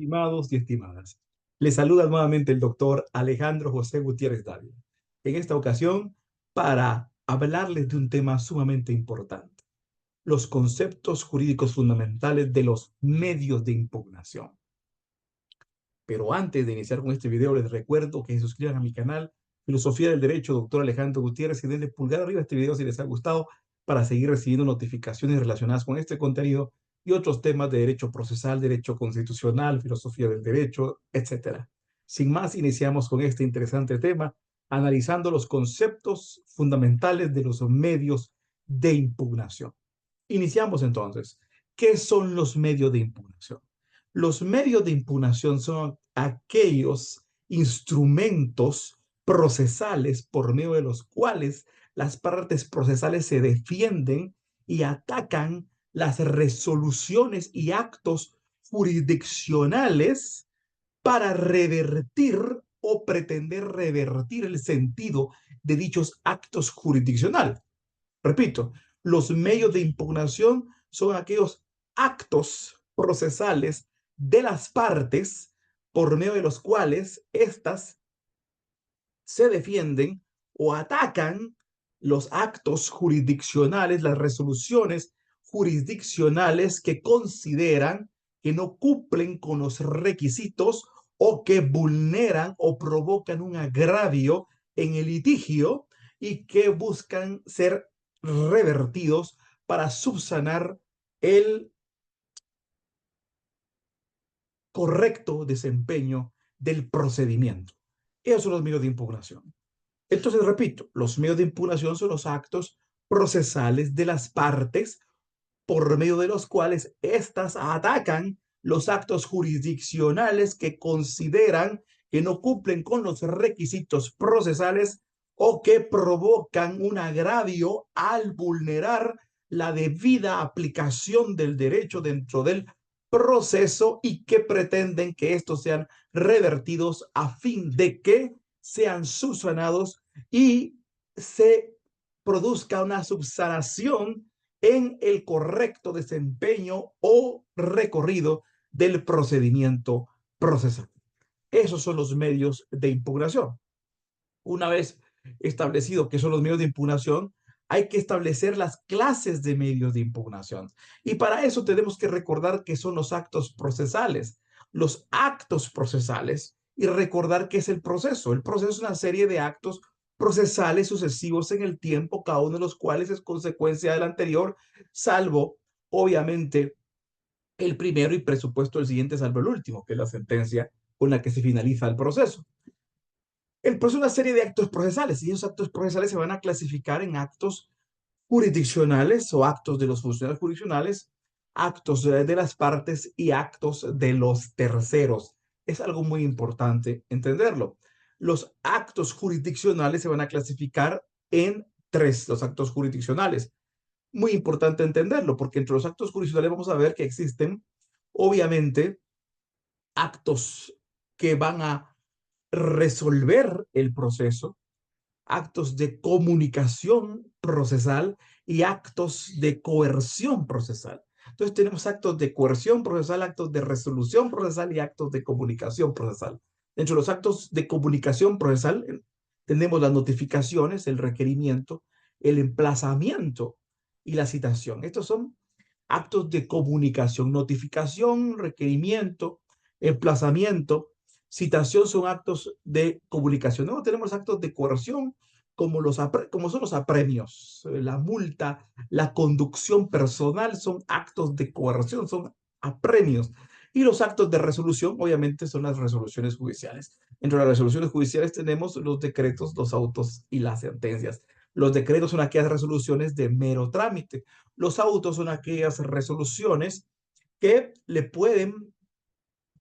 Estimados y estimadas, les saluda nuevamente el doctor Alejandro José Gutiérrez Dávila. En esta ocasión, para hablarles de un tema sumamente importante, los conceptos jurídicos fundamentales de los medios de impugnación. Pero antes de iniciar con este video, les recuerdo que se suscriban a mi canal Filosofía del Derecho, doctor Alejandro Gutiérrez, y denle pulgar arriba a este video si les ha gustado para seguir recibiendo notificaciones relacionadas con este contenido y otros temas de derecho procesal, derecho constitucional, filosofía del derecho, etc. Sin más, iniciamos con este interesante tema, analizando los conceptos fundamentales de los medios de impugnación. Iniciamos entonces. ¿Qué son los medios de impugnación? Los medios de impugnación son aquellos instrumentos procesales por medio de los cuales las partes procesales se defienden y atacan las resoluciones y actos jurisdiccionales para revertir o pretender revertir el sentido de dichos actos jurisdiccionales. Repito, los medios de impugnación son aquellos actos procesales de las partes por medio de los cuales éstas se defienden o atacan los actos jurisdiccionales, las resoluciones jurisdiccionales que consideran que no cumplen con los requisitos o que vulneran o provocan un agravio en el litigio y que buscan ser revertidos para subsanar el correcto desempeño del procedimiento. Esos son los medios de impugnación. Entonces, repito, los medios de impugnación son los actos procesales de las partes por medio de los cuales éstas atacan los actos jurisdiccionales que consideran que no cumplen con los requisitos procesales o que provocan un agravio al vulnerar la debida aplicación del derecho dentro del proceso y que pretenden que estos sean revertidos a fin de que sean subsanados y se produzca una subsanación en el correcto desempeño o recorrido del procedimiento procesal. Esos son los medios de impugnación. Una vez establecido qué son los medios de impugnación, hay que establecer las clases de medios de impugnación. Y para eso tenemos que recordar qué son los actos procesales. Los actos procesales y recordar qué es el proceso. El proceso es una serie de actos procesales sucesivos en el tiempo, cada uno de los cuales es consecuencia del anterior, salvo, obviamente, el primero y presupuesto el siguiente, salvo el último, que es la sentencia con la que se finaliza el proceso. El proceso es una serie de actos procesales y esos actos procesales se van a clasificar en actos jurisdiccionales o actos de los funcionarios jurisdiccionales, actos de las partes y actos de los terceros. Es algo muy importante entenderlo. Los actos jurisdiccionales se van a clasificar en tres, los actos jurisdiccionales. Muy importante entenderlo, porque entre los actos jurisdiccionales vamos a ver que existen, obviamente, actos que van a resolver el proceso, actos de comunicación procesal y actos de coerción procesal. Entonces tenemos actos de coerción procesal, actos de resolución procesal y actos de comunicación procesal. Dentro de los actos de comunicación procesal tenemos las notificaciones, el requerimiento, el emplazamiento y la citación. Estos son actos de comunicación, notificación, requerimiento, emplazamiento, citación son actos de comunicación. Luego tenemos actos de coerción, como son los apremios, la multa, la conducción personal son actos de coerción, son apremios. Y los actos de resolución, obviamente, son las resoluciones judiciales. Entre las resoluciones judiciales tenemos los decretos, los autos y las sentencias. Los decretos son aquellas resoluciones de mero trámite. Los autos son aquellas resoluciones que le pueden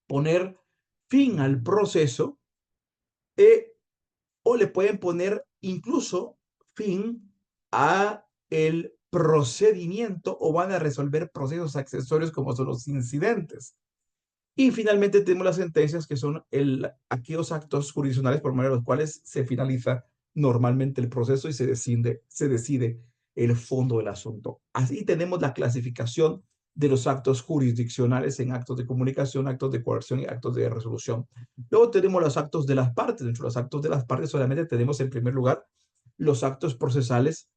poner fin al proceso o le pueden poner incluso fin a el procedimiento o van a resolver procesos accesorios como son los incidentes. Y finalmente tenemos las sentencias que son aquellos actos jurisdiccionales por medio de los cuales se finaliza normalmente el proceso y se decide el fondo del asunto. Así tenemos la clasificación de los actos jurisdiccionales en actos de comunicación, actos de coerción y actos de resolución. Luego tenemos los actos de las partes. Dentro de los actos de las partes solamente tenemos en primer lugar los actos procesales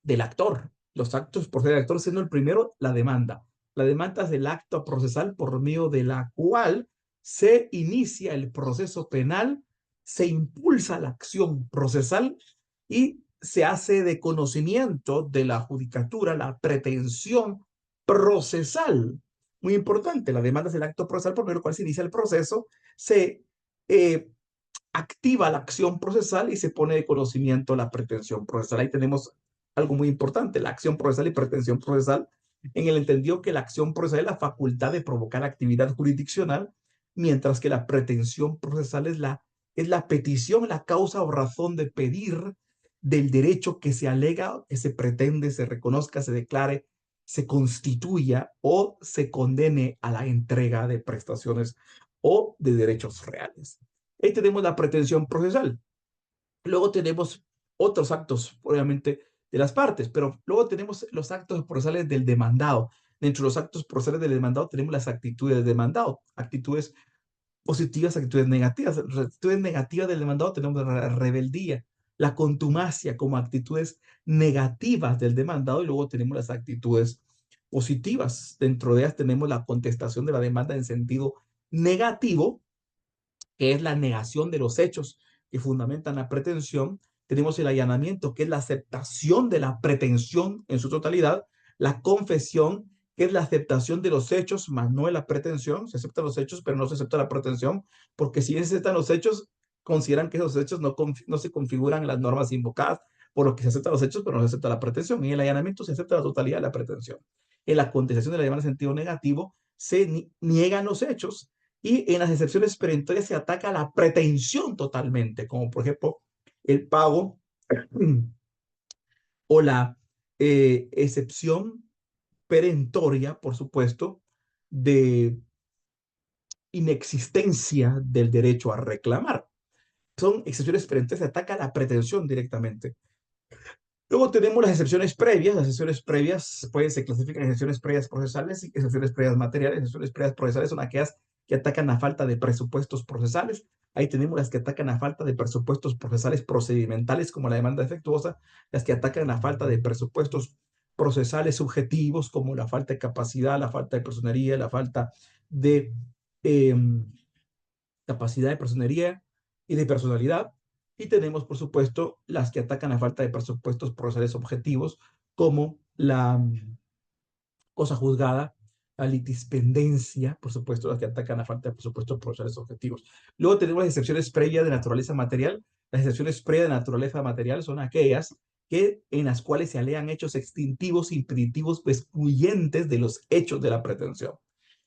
del actor. Los actos procesales del actor, siendo el primero la demanda. La demanda es el acto procesal por medio de la cual se inicia el proceso penal, se impulsa la acción procesal y se hace de conocimiento de la judicatura la pretensión procesal. Muy importante, la demanda es el acto procesal por medio del cual se inicia el proceso, se activa la acción procesal y se pone de conocimiento la pretensión procesal. Ahí tenemos algo muy importante, la acción procesal y pretensión procesal, en el entendido que la acción procesal es la facultad de provocar actividad jurisdiccional, mientras que la pretensión procesal es la petición, la causa o razón de pedir del derecho que se alega, que se pretende, se reconozca, se declare, se constituya o se condene a la entrega de prestaciones o de derechos reales. Ahí tenemos la pretensión procesal. Luego tenemos otros actos, obviamente, de las partes, pero luego tenemos los actos procesales del demandado. Dentro de los actos procesales del demandado tenemos las actitudes del demandado, actitudes positivas, actitudes negativas. Las actitudes negativas del demandado tenemos la rebeldía, la contumacia como actitudes negativas del demandado y luego tenemos las actitudes positivas. Dentro de ellas tenemos la contestación de la demanda en sentido negativo, que es la negación de los hechos que fundamentan la pretensión. Tenemos el allanamiento, que es la aceptación de la pretensión en su totalidad. La confesión, que es la aceptación de los hechos, más no de la pretensión. Se aceptan los hechos, pero no se acepta la pretensión, porque si bien se aceptan los hechos, consideran que esos hechos no se configuran en las normas invocadas, por lo que se aceptan los hechos, pero no se acepta la pretensión. Y en el allanamiento se acepta la totalidad de la pretensión. En la contestación de la demanda en sentido negativo, se niegan los hechos y en las excepciones perentorias se ataca la pretensión totalmente, como por ejemplo el pago o la excepción perentoria, por supuesto, de inexistencia del derecho a reclamar. Son excepciones perentorias, se ataca la pretensión directamente. Luego tenemos las excepciones previas. Las excepciones previas se clasifican en excepciones previas procesales y excepciones previas materiales. Excepciones previas procesales son aquellas que atacan a falta de presupuestos procesales. Ahí tenemos las que atacan a falta de presupuestos procesales procedimentales, como la demanda defectuosa, las que atacan a falta de presupuestos procesales subjetivos, como la falta de capacidad, la falta de personería, la falta de eh, capacidad de personería y de personalidad. Y tenemos, por supuesto, las que atacan a falta de presupuestos procesales objetivos, como la cosa juzgada, la litispendencia, por supuesto, las que atacan a falta de presupuestos procesales objetivos. Luego tenemos las excepciones previas de naturaleza material. Las excepciones previas de naturaleza material son aquellas en las cuales se alegan hechos extintivos, impeditivos o excluyentes de los hechos de la pretensión.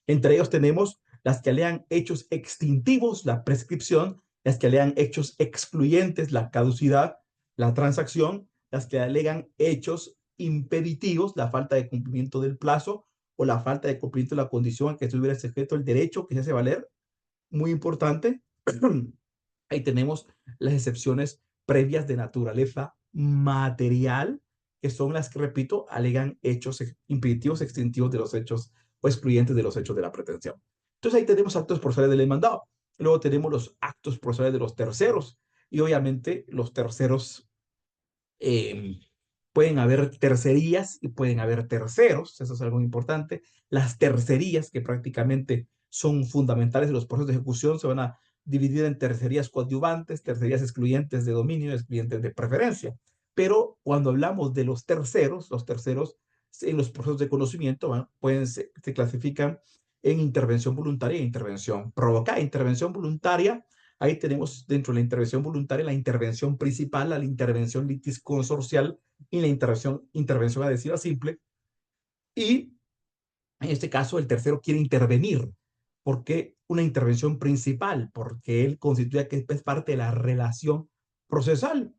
Entre ellos tenemos las que alegan hechos extintivos, la prescripción, las que alegan hechos excluyentes, la caducidad, la transacción, las que alegan hechos impeditivos, la falta de cumplimiento del plazo o la falta de cumplimiento de la condición a que estuviera sujeto el derecho que se hace valer. Muy importante. Ahí tenemos las excepciones previas de naturaleza material, que son las que, repito, alegan hechos impeditivos, extintivos de los hechos o excluyentes de los hechos de la pretensión. Entonces ahí tenemos actos procesales del demandado. Luego tenemos los actos procesales de los terceros. Y obviamente los terceros, pueden haber tercerías y pueden haber terceros. Eso es algo importante. Las tercerías, que prácticamente son fundamentales de los procesos de ejecución, se van a dividir en tercerías coadyuvantes, tercerías excluyentes de dominio, excluyentes de preferencia. Pero cuando hablamos de los terceros en los procesos de conocimiento, bueno, se clasifican en intervención voluntaria e intervención provocada. Intervención voluntaria, ahí tenemos dentro de la intervención voluntaria la intervención principal, la intervención litisconsorcial y la intervención adhesiva simple. Y en este caso el tercero quiere intervenir. ¿Por qué una intervención principal? Porque él constituye que es parte de la relación procesal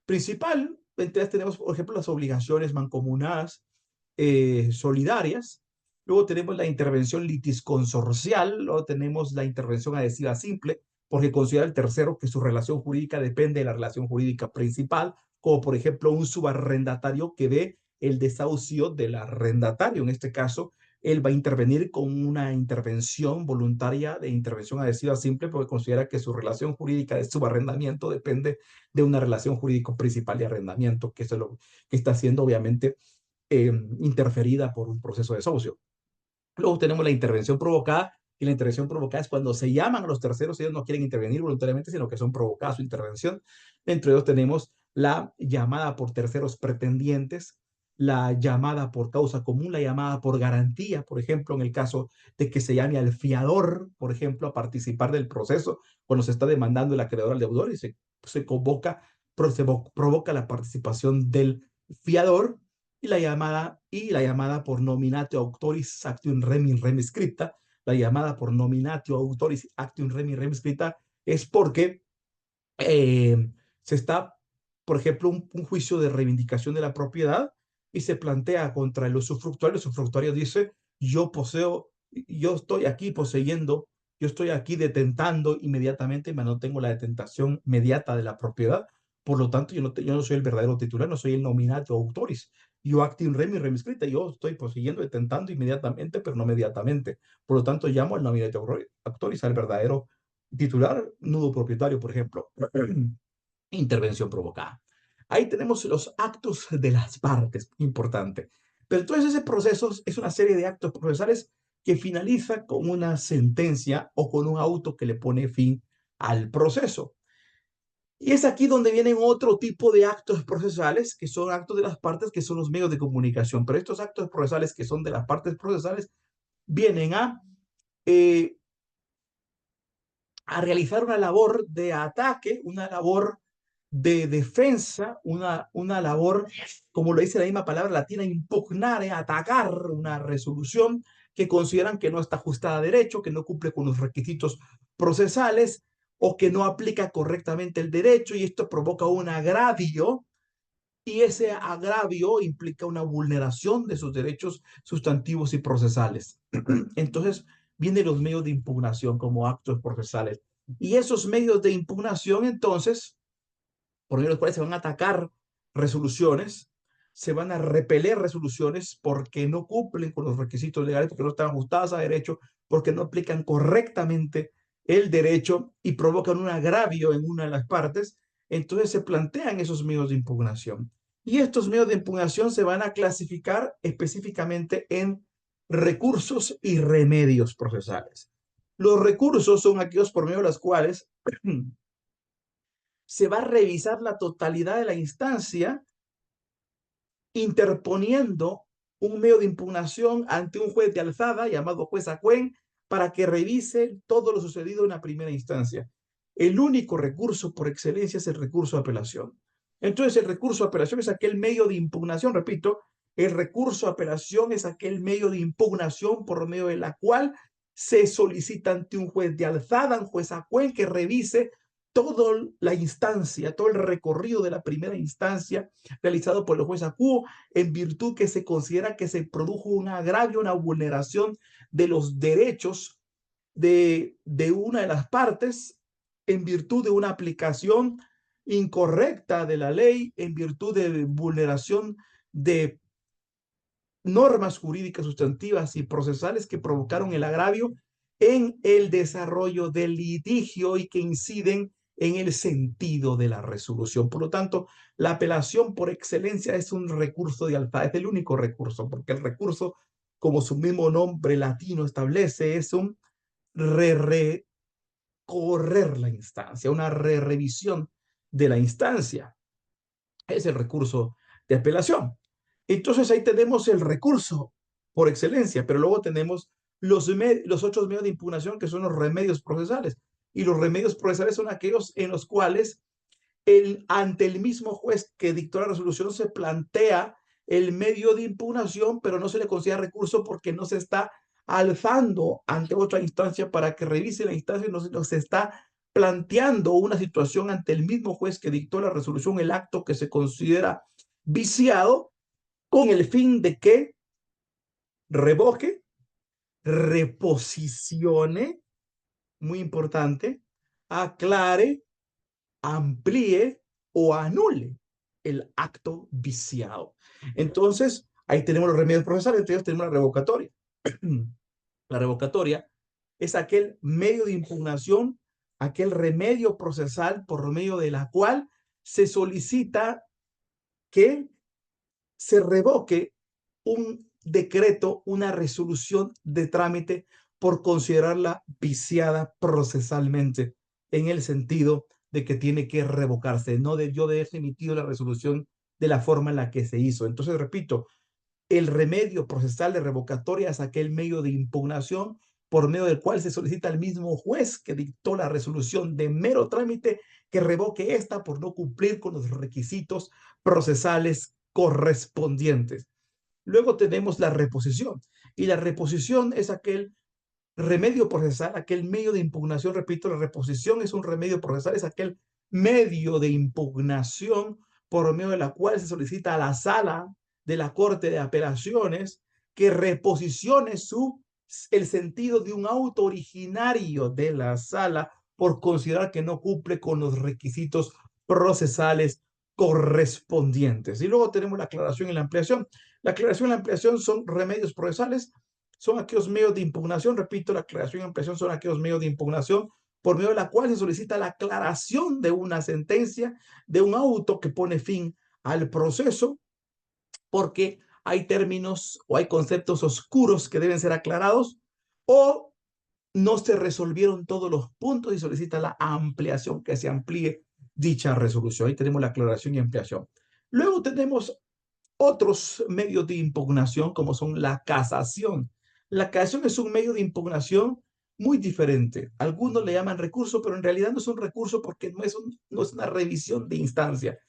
principal. Entonces tenemos, por ejemplo, las obligaciones mancomunadas solidarias. Luego tenemos la intervención litisconsorcial. Luego tenemos la intervención adhesiva simple, porque considera el tercero que su relación jurídica depende de la relación jurídica principal, como por ejemplo un subarrendatario que ve el desahucio del arrendatario. En este caso, él va a intervenir con una intervención voluntaria de intervención adhesiva simple porque considera que su relación jurídica de subarrendamiento depende de una relación jurídico principal de arrendamiento, que es lo que está siendo obviamente interferida por un proceso de desahucio. Luego tenemos la intervención provocada, y la intervención provocada es cuando se llaman a los terceros, ellos no quieren intervenir voluntariamente, sino que son provocadas su intervención. Entre ellos tenemos la llamada por terceros pretendientes, la llamada por causa común, la llamada por garantía, por ejemplo, en el caso de que se llame al fiador, por ejemplo, a participar del proceso cuando se está demandando el acreedor al deudor y se convoca, se provoca la participación del fiador y la llamada por nominatio auctoris actium remi scripta. La llamada por nominatio auctoris actium remi scripta es porque eh, se está, por ejemplo, un juicio de reivindicación de la propiedad y se plantea contra el usufructuario. El usufructuario dice, yo poseo, yo estoy aquí poseyendo, yo estoy aquí detentando inmediatamente, pero no tengo la detentación inmediata de la propiedad. Por lo tanto, yo no soy el verdadero titular, no soy el nominatio auctoris. Yo actium remi scripta, yo estoy poseyendo, detentando inmediatamente, pero no inmediatamente. Por lo tanto, llamo al nominatio auctoris, al verdadero titular, nudo propietario, por ejemplo. Intervención provocada. Ahí tenemos los actos de las partes, importante. Pero entonces ese proceso es una serie de actos procesales que finaliza con una sentencia o con un auto que le pone fin al proceso. Y es aquí donde vienen otro tipo de actos procesales, que son actos de las partes, que son los medios de comunicación. Pero estos actos procesales que son de las partes procesales vienen eh, a realizar una labor de ataque, una labor de defensa, una labor, como lo dice la misma palabra latina, impugnar, atacar una resolución que consideran que no está ajustada a derecho, que no cumple con los requisitos procesales o que no aplica correctamente el derecho, y esto provoca un agravio, y ese agravio implica una vulneración de sus derechos sustantivos y procesales. Entonces, vienen los medios de impugnación como actos procesales. Y esos medios de impugnación, entonces, por medio de los cuales se van a atacar resoluciones, se van a repeler resoluciones porque no cumplen con los requisitos legales, porque no están ajustadas a derecho, porque no aplican correctamente el derecho y provocan un agravio en una de las partes. Entonces se plantean esos medios de impugnación. Y estos medios de impugnación se van a clasificar específicamente en recursos y remedios procesales. Los recursos son aquellos por medio de los cuales se va a revisar la totalidad de la instancia interponiendo un medio de impugnación ante un juez de alzada llamado juez Acuen para que revise todo lo sucedido en la primera instancia. El único recurso por excelencia es el recurso de apelación. Entonces, el recurso de apelación es aquel medio de impugnación, repito, el recurso de apelación es aquel medio de impugnación por medio de la cual se solicita ante un juez de alzada, un juez Acuen, que revise toda la instancia, todo el recorrido de la primera instancia realizado por el juez acuo, en virtud que se considera que se produjo un agravio, una vulneración de los derechos de una de las partes, en virtud de una aplicación incorrecta de la ley, en virtud de vulneración de normas jurídicas sustantivas y procesales que provocaron el agravio en el desarrollo del litigio y que inciden en el sentido de la resolución. Por lo tanto, la apelación por excelencia es un recurso de alzada, es el único recurso, porque el recurso, como su mismo nombre latino establece, es un recorrer la instancia, una revisión de la instancia. Es el recurso de apelación. Entonces ahí tenemos el recurso por excelencia, pero luego tenemos los otros medios de impugnación que son los remedios procesales. Y los remedios procesales son aquellos en los cuales ante el mismo juez que dictó la resolución se plantea el medio de impugnación, pero no se le considera recurso porque no se está alzando ante otra instancia para que revise la instancia, no se está planteando una situación ante el mismo juez que dictó la resolución, el acto que se considera viciado, con el fin de que revoque, reposicione, muy importante, aclare, amplíe o anule el acto viciado. Entonces, ahí tenemos los remedios procesales, entonces tenemos la revocatoria. La revocatoria es aquel medio de impugnación, aquel remedio procesal por medio de la cual se solicita que se revoque un decreto, una resolución de trámite por considerarla viciada procesalmente, en el sentido de que tiene que revocarse, no debió de haberse emitido la resolución de la forma en la que se hizo. Entonces, repito, el remedio procesal de revocatoria es aquel medio de impugnación por medio del cual se solicita al mismo juez que dictó la resolución de mero trámite que revoque esta por no cumplir con los requisitos procesales correspondientes. Luego tenemos la reposición, y la reposición es aquel remedio procesal, aquel medio de impugnación. Repito, la reposición es un remedio procesal, es aquel medio de impugnación por medio de la cual se solicita a la sala de la Corte de Apelaciones que reposicione el sentido de un auto originario de la sala por considerar que no cumple con los requisitos procesales correspondientes. Y luego tenemos la aclaración y la ampliación. La aclaración y la ampliación son remedios procesales, son aquellos medios de impugnación. Repito, la aclaración y ampliación son aquellos medios de impugnación por medio de la cual se solicita la aclaración de una sentencia, de un auto que pone fin al proceso, porque hay términos o hay conceptos oscuros que deben ser aclarados, o no se resolvieron todos los puntos y solicita la ampliación, que se amplíe dicha resolución. Ahí tenemos la aclaración y ampliación. Luego tenemos otros medios de impugnación, como son la casación. La casación es un medio de impugnación muy diferente. Algunos le llaman recurso, pero en realidad no es un recurso porque no es una revisión de instancia.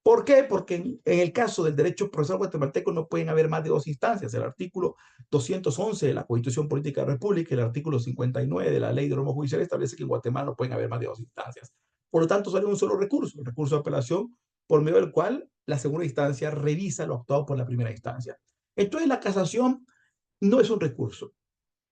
¿Por qué? Porque en el caso del derecho procesal guatemalteco no pueden haber más de dos instancias. El artículo 211 de la Constitución Política de la República y el artículo 59 de la Ley de Norma Judicial establece que en Guatemala no pueden haber más de dos instancias. Por lo tanto, sale un solo recurso, el recurso de apelación, por medio del cual la segunda instancia revisa lo actuado por la primera instancia. Entonces, la casación no es un recurso.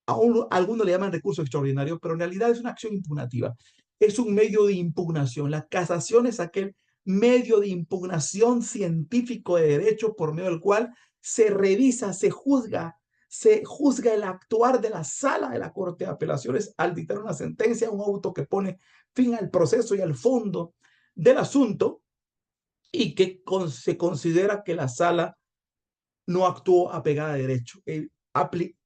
Algunos le llaman recurso extraordinario, pero en realidad es una acción impugnativa. Es un medio de impugnación. La casación es aquel medio de impugnación científico de derecho por medio del cual se revisa, se juzga el actuar de la sala de la Corte de Apelaciones al dictar una sentencia, un auto que pone fin al proceso y al fondo del asunto, y que se considera que la sala no actuó apegada a derecho,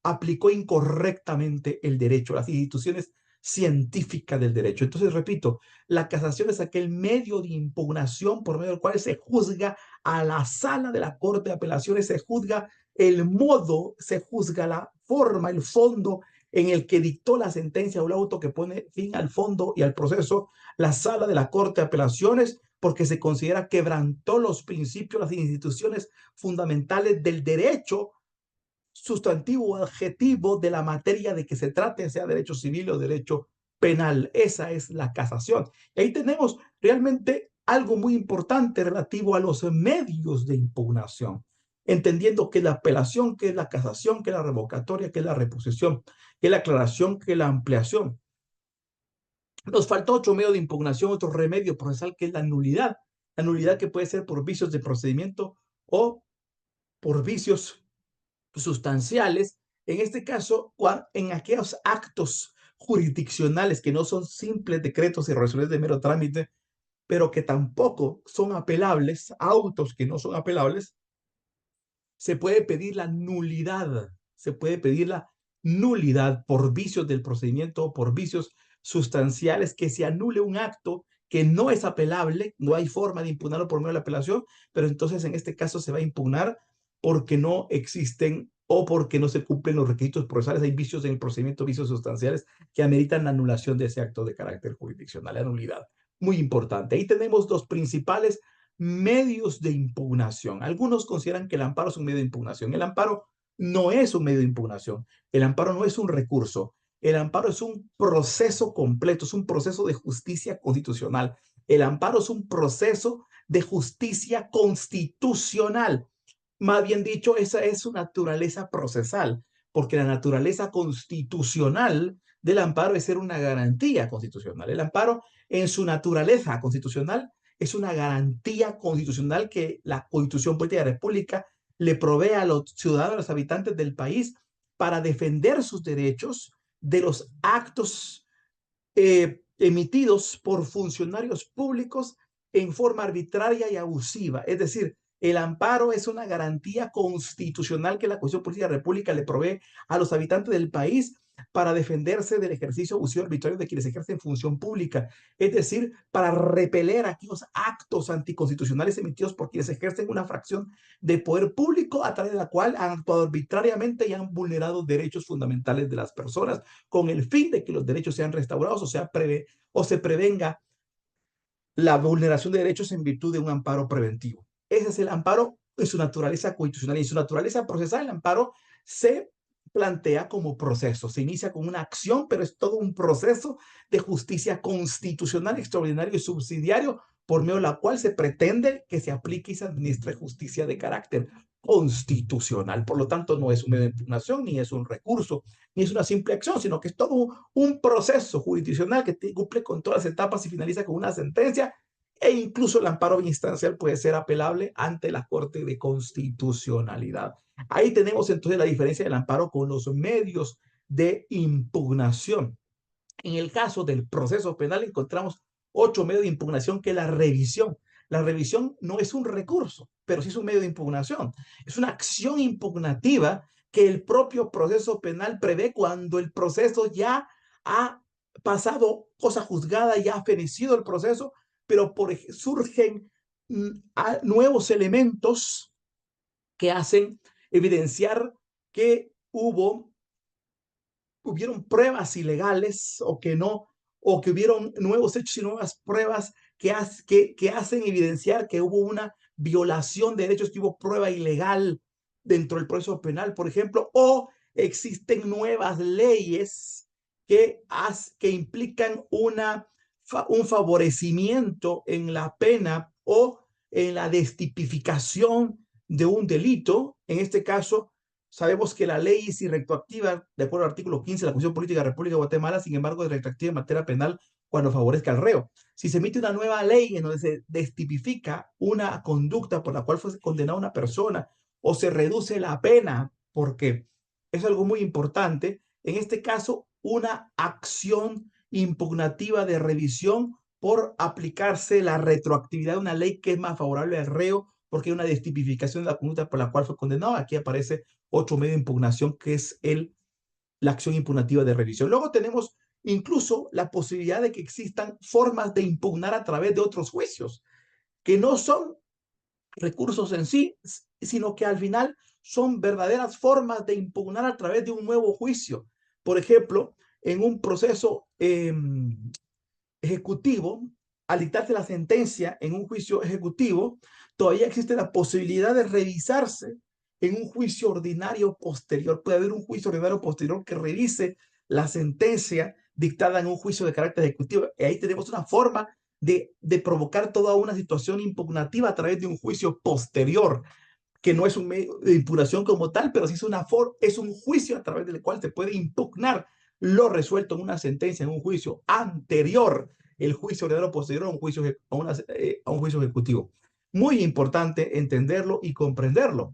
aplicó incorrectamente el derecho, las instituciones científicas del derecho. Entonces, repito, la casación es aquel medio de impugnación por medio del cual se juzga a la sala de la Corte de Apelaciones, se juzga el modo, se juzga la forma, el fondo en el que dictó la sentencia o el auto que pone fin al fondo y al proceso, la sala de la Corte de Apelaciones, porque se considera quebrantó los principios, las instituciones fundamentales del derecho sustantivo o adjetivo de la materia de que se trate, sea derecho civil o derecho penal. Esa es la casación. Y ahí tenemos realmente algo muy importante relativo a los medios de impugnación, entendiendo que la apelación, que es la casación, que es la revocatoria, que es la reposición, que es la aclaración, que es la ampliación. Nos falta otro medio de impugnación, otro remedio procesal, que es la nulidad. La nulidad que puede ser por vicios de procedimiento o por vicios sustanciales, en este caso, en aquellos actos jurisdiccionales que no son simples decretos y resoluciones de mero trámite, pero que tampoco son apelables, autos que no son apelables, se puede pedir la nulidad, se puede pedir la nulidad por vicios del procedimiento o por vicios sustanciales, que se anule un acto que no es apelable, no hay forma de impugnarlo por medio de la apelación, pero entonces en este caso se va a impugnar porque no existen o porque no se cumplen los requisitos procesales. Hay vicios en el procedimiento, vicios sustanciales que ameritan la anulación de ese acto de carácter jurisdiccional, la nulidad. Muy importante. Ahí tenemos los principales medios de impugnación. Algunos consideran que el amparo es un medio de impugnación. El amparo no es un medio de impugnación. El amparo no es un recurso. El amparo es un proceso completo, es un proceso de justicia constitucional. El amparo es un proceso de justicia constitucional. Más bien dicho, esa es su naturaleza procesal, porque la naturaleza constitucional del amparo es ser una garantía constitucional. El amparo, en su naturaleza constitucional, es una garantía constitucional que la Constitución Política de la República le provee a los ciudadanos, a los habitantes del país, para defender sus derechos de los actos emitidos por funcionarios públicos en forma arbitraria y abusiva. Es decir, el amparo es una garantía constitucional que la Constitución Política de la República le provee a los habitantes del país para defenderse del ejercicio abusivo arbitrario de quienes ejercen función pública. Es decir, para repeler aquellos actos anticonstitucionales emitidos por quienes ejercen una fracción de poder público a través de la cual han actuado arbitrariamente y han vulnerado derechos fundamentales de las personas con el fin de que los derechos sean restaurados o se prevenga la vulneración de derechos en virtud de un amparo preventivo. Ese es el amparo en su naturaleza constitucional y en su naturaleza procesal. El amparo se plantea como proceso, se inicia con una acción, pero es todo un proceso de justicia constitucional extraordinario y subsidiario por medio de la cual se pretende que se aplique y se administre justicia de carácter constitucional. Por lo tanto, no es un medio de impugnación, ni es un recurso, ni es una simple acción, sino que es todo un proceso jurisdiccional que cumple con todas las etapas y finaliza con una sentencia, e incluso el amparo instancial puede ser apelable ante la Corte de Constitucionalidad. Ahí tenemos entonces la diferencia del amparo con los medios de impugnación. En el caso del proceso penal encontramos 8 medios de impugnación, que es la revisión. La revisión no es un recurso, pero sí es un medio de impugnación. Es una acción impugnativa que el propio proceso penal prevé cuando el proceso ya ha pasado cosa juzgada, ya ha fenecido el proceso, pero surgen nuevos elementos que hacen evidenciar que hubieron pruebas ilegales o que no, o que hubieron nuevos hechos y nuevas pruebas que hacen evidenciar que hubo una violación de derechos, que hubo prueba ilegal dentro del proceso penal, por ejemplo, o existen nuevas leyes que implican un favorecimiento en la pena o en la destipificación de un delito. En este caso, sabemos que la ley es irretroactiva de acuerdo al artículo 15 de la Constitución Política de la República de Guatemala, sin embargo, es retroactiva en materia penal cuando favorezca al reo. Si se emite una nueva ley en donde se destipifica una conducta por la cual fue condenada una persona o se reduce la pena, porque es algo muy importante, en este caso, una acción impugnativa de revisión por aplicarse la retroactividad de una ley que es más favorable al reo porque hay una destipificación de la conducta por la cual fue condenado. Aquí aparece otro medio de impugnación, que es la acción impugnativa de revisión. Luego tenemos incluso la posibilidad de que existan formas de impugnar a través de otros juicios, que no son recursos en sí, sino que al final son verdaderas formas de impugnar a través de un nuevo juicio. Por ejemplo, en un proceso ejecutivo, al dictarse la sentencia en un juicio ejecutivo, todavía existe la posibilidad de revisarse en un juicio ordinario posterior. Puede haber un juicio ordinario posterior que revise la sentencia dictada en un juicio de carácter ejecutivo. Y ahí tenemos una forma de provocar toda una situación impugnativa a través de un juicio posterior, que no es un medio de impugnación como tal, pero sí es un juicio a través del cual se puede impugnar lo resuelto en una sentencia, en un juicio anterior, el juicio ordinario posterior a un juicio ejecutivo. Muy importante entenderlo y comprenderlo.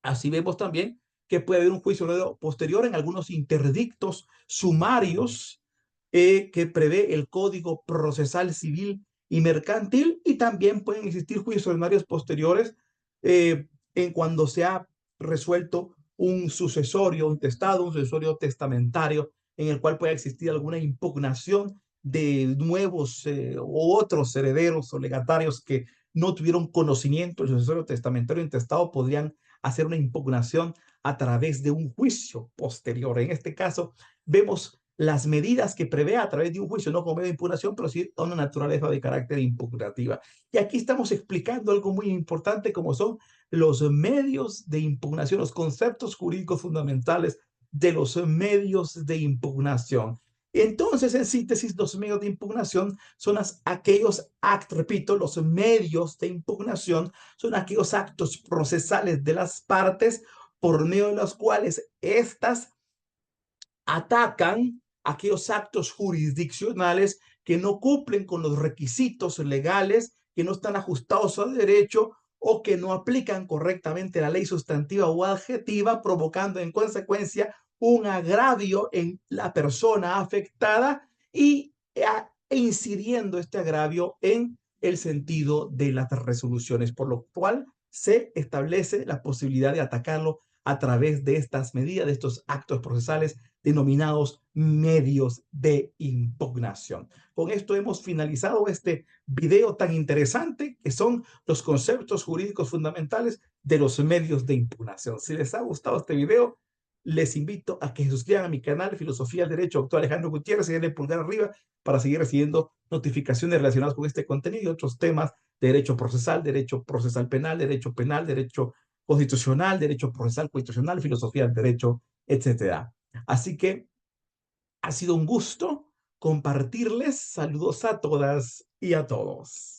Así vemos también que puede haber un juicio ordinario posterior en algunos interdictos sumarios que prevé el Código Procesal Civil y Mercantil, y también pueden existir juicios ordinarios posteriores en cuando se ha resuelto un un sucesorio testamentario, en el cual pueda existir alguna impugnación de nuevos u otros herederos o legatarios que no tuvieron conocimiento del sucesorio testamentario intestado, podrían hacer una impugnación a través de un juicio posterior. En este caso, vemos las medidas que prevé a través de un juicio, no como medio de impugnación, pero sí a una naturaleza de carácter impugnativa. Y aquí estamos explicando algo muy importante, como son los medios de impugnación, los conceptos jurídicos fundamentales de los medios de impugnación. Entonces, en síntesis, los medios de impugnación son aquellos actos, repito, los medios de impugnación son aquellos actos procesales de las partes por medio de los cuales éstas atacan aquellos actos jurisdiccionales que no cumplen con los requisitos legales, que no están ajustados al derecho o que no aplican correctamente la ley sustantiva o adjetiva, provocando en consecuencia un agravio en la persona afectada y incidiendo este agravio en el sentido de las resoluciones, por lo cual se establece la posibilidad de atacarlo a través de estas medidas, de estos actos procesales denominados medios de impugnación. Con esto hemos finalizado este video tan interesante que son los conceptos jurídicos fundamentales de los medios de impugnación. Si les ha gustado este video, les invito a que se suscriban a mi canal Filosofía del Derecho, doctor Alejandro Gutiérrez, y denle pulgar arriba para seguir recibiendo notificaciones relacionadas con este contenido y otros temas de derecho procesal penal, derecho constitucional, derecho procesal constitucional, filosofía del derecho, etcétera. Así que ha sido un gusto compartirles. Saludos a todas y a todos.